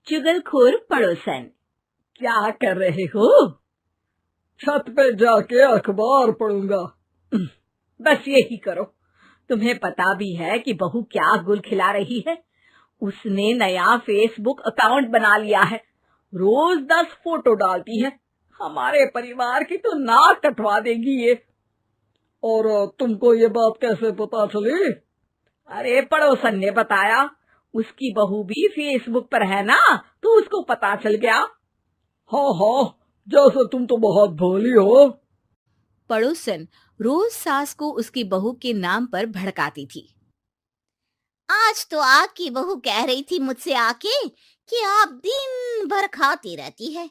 चुगलखोर पड़ोसन। क्या कर रहे हो? छत पे जाके अखबार पढ़ूंगा। बस यही करो। तुम्हें पता भी है कि बहू क्या गुल खिला रही है? उसने नया फेसबुक अकाउंट बना लिया है। रोज 10 फोटो डालती है। हमारे परिवार की तो नाक कटवा देगी ये। और तुमको ये बात कैसे पता चली? अरे पड़ोसन ने बताया। उसकी बहू भी फेसबुक पर है ना, तो उसको पता चल गया। हाँ हाँ, जैसे तुम तो बहुत भोली हो। पड़ोसन रोज सास को उसकी बहू के नाम पर भड़काती थी। आज तो आपकी बहू कह रही थी मुझसे आके कि आप दिन भर खाती रहती है,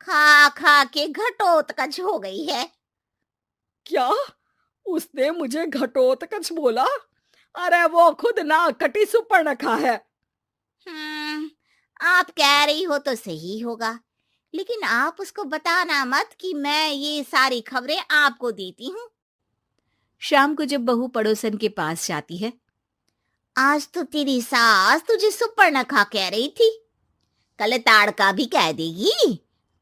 खा खा के घटोत्कच हो गई है। क्या? उसने मुझे घटोत्कच बोला? अरे वो खुद ना कटी सुपर्णखा है। आप कह रही हो तो सही होगा, लेकिन आप उसको बताना मत कि मैं ये सारी खबरें आपको देती हूँ। शाम को जब बहू पड़ोसन के पास जाती है, आज तो तेरी सास तुझे सुपर्णखा कह रही थी, कल ताड़का भी कह देगी।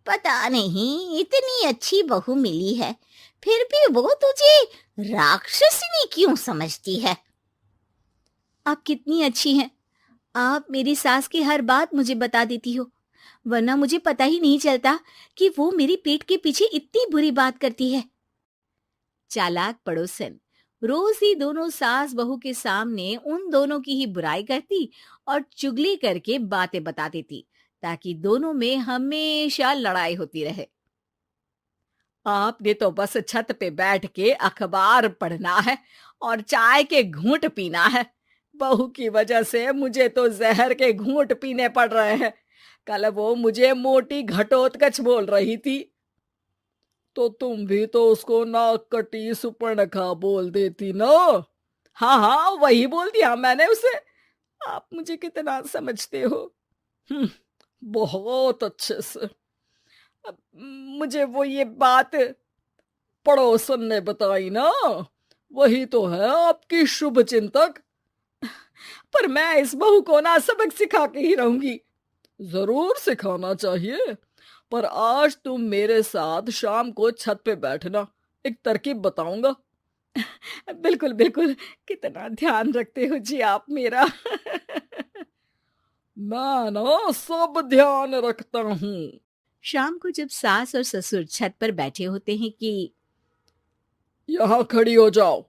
पता नहीं इतनी अच्छी बहू मिली है, फिर भी वो तुझे राक्षसनी क्यों समझती है? आप कितनी अच्छी हैं। आप मेरी सास की हर बात मुझे बता देती हो, वरना मुझे पता ही नहीं चलता कि वो मेरी पीठ के पीछे इतनी बुरी बात करती है। चालाक पड़ोसन रोज ही दोनों सास बहू के सामने उन दोनों की ही बुराई करती और चुगली करके बातें बता देती, ताकि दोनों में हमेशा लड़ाई होती रहे। आपने तो बस छत पे बैठ के अखबार पढ़ना है और चाय के घूंट पीना है। बहू की वजह से मुझे तो जहर के घूंट पीने पड़ रहे हैं। कल वो मुझे मोटी घटोत्कच बोल रही थी। तो तुम भी तो उसको नाक कटी सुपर्णखा बोल देती ना। हाँ हाँ, वही बोल दिया मैंने उसे। आप मुझे कितना समझते हो? बहुत अच्छे से। अब मुझे वो ये बात पड़ोसन ने बताई ना, वही तो है आपकी शुभ चिंतक। पर मैं इस बहू को ना सबक सिखा के ही रहूंगी। जरूर सिखाना चाहिए, पर आज तुम मेरे साथ शाम को छत पे बैठना, एक तरकीब बताऊंगा। बिल्कुल बिल्कुल, कितना ध्यान रखते हो जी आप मेरा। मैं ना सब ध्यान रखता हूँ। शाम को जब सास और ससुर छत पर बैठे होते हैं कि यहाँ खड़ी हो जाओ,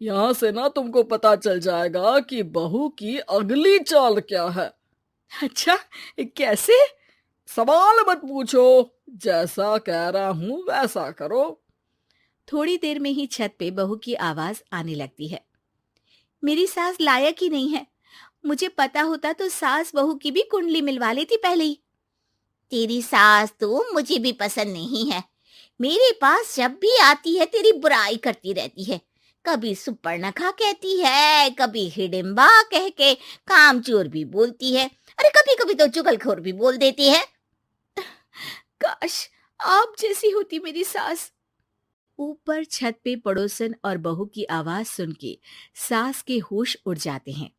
यहाँ से ना तुमको पता चल जाएगा कि बहू की अगली चाल क्या है। अच्छा, कैसे? सवाल मत पूछो, जैसा कह रहा हूँ वैसा करो। थोड़ी देर में ही छत पे बहू की आवाज आने लगती है। मेरी सास लायक ही नहीं है। मुझे पता होता तो सास बहू की भी कुंडली मिलवा लेती पहले ही। तेरी सास तो मुझे भी पसंद नहीं है। मेरे पास जब भी आती है तेरी बुराई करती रहती है। कभी सुपर्णखा कहती है, कभी हिडिंबा कह के कामचोर भी बोलती है, अरे कभी कभी तो चुगलखोर भी बोल देती है। काश आप जैसी होती मेरी सास। ऊपर छत पे पड़ोसन और बहू की आवाज सुन के सास के होश उड़ जाते हैं।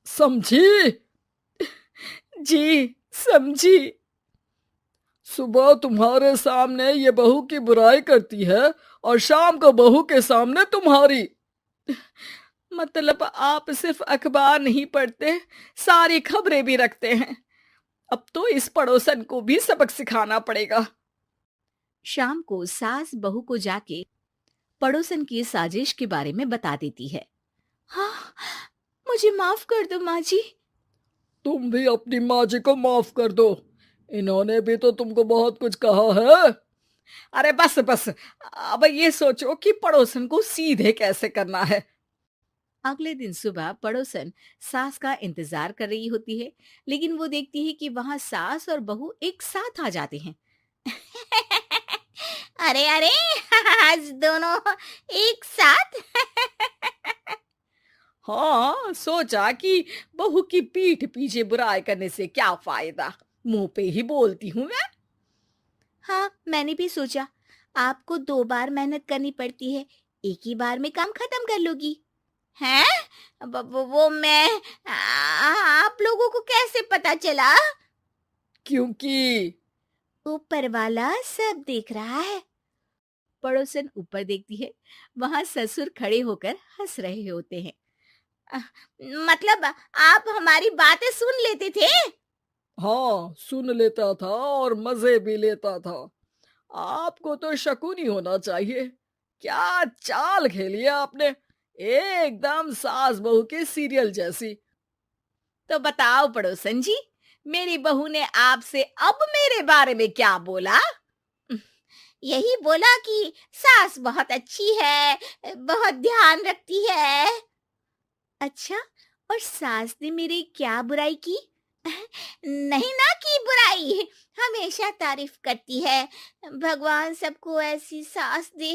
समझी? जी समझी। सुबह तुम्हारे सामने ये बहू की बुराई करती है और शाम को बहू के सामने तुम्हारी। मतलब आप सिर्फ अखबार नहीं पढ़ते, सारी खबरें भी रखते हैं। अब तो इस पड़ोसन को भी सबक सिखाना पड़ेगा। शाम को सास बहू को जाके पड़ोसन की साजिश के बारे में बता देती है। हाँ, मुझे माफ कर दो माँ जी। तुम भी अपनी माँ जी को माफ कर दो, इन्होंने भी तो तुमको बहुत कुछ कहा है। अरे बस बस, अब ये सोचो कि पड़ोसन को सीधे कैसे करना है। अगले दिन सुबह पड़ोसन सास का इंतजार कर रही होती है, लेकिन वो देखती है कि वहां सास और बहू एक साथ आ जाते हैं। अरे अरे, आज दोनों एक साथ। हाँ, सोचा कि बहू की पीठ पीछे बुराई करने से क्या फायदा, मुंह पे ही बोलती हूँ मैं। हाँ, मैंने भी सोचा आपको 2 बार मेहनत करनी पड़ती है, एक ही बार में काम खत्म कर लोगी। हैं? वो मैं आप लोगों को कैसे पता चला? क्योंकि ऊपर वाला सब देख रहा है। पड़ोसन ऊपर देखती है, वहां ससुर खड़े होकर हंस रहे होते हैं। मतलब आप हमारी बातें सुन लेते थे? हाँ, सुन लेता था और मजे भी लेता था। आपको तो शकुनी होना चाहिए। क्या चाल खेली है आपने, एकदम सास बहू के सीरियल जैसी। तो बताओ पड़ोसन जी, मेरी बहू ने आपसे अब मेरे बारे में क्या बोला? यही बोला कि सास बहुत अच्छी है, बहुत ध्यान रखती है। अच्छा, और सास ने मेरी क्या बुराई की? नहीं ना की बुराई, हमेशा तारीफ करती है। भगवान सबको ऐसी सास दे।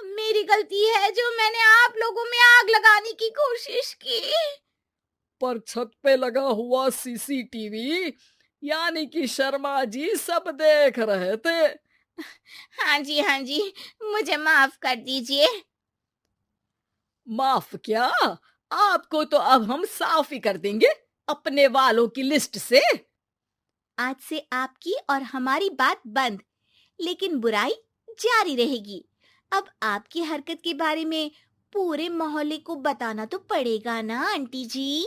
मेरी गलती है जो मैंने आप लोगों में आग लगाने की कोशिश की। पर छत पे लगा हुआ सीसीटीवी यानी कि शर्मा जी सब देख रहे थे। हाँ जी, हाँ जी, मुझे माफ कर दीजिए। माफ क्या, आपको तो अब हम साफ ही कर देंगे अपने वालों की लिस्ट से। आज से आपकी और हमारी बात बंद, लेकिन बुराई जारी रहेगी। अब आपकी हरकत के बारे में पूरे मोहल्ले को बताना तो पड़ेगा ना आंटी जी।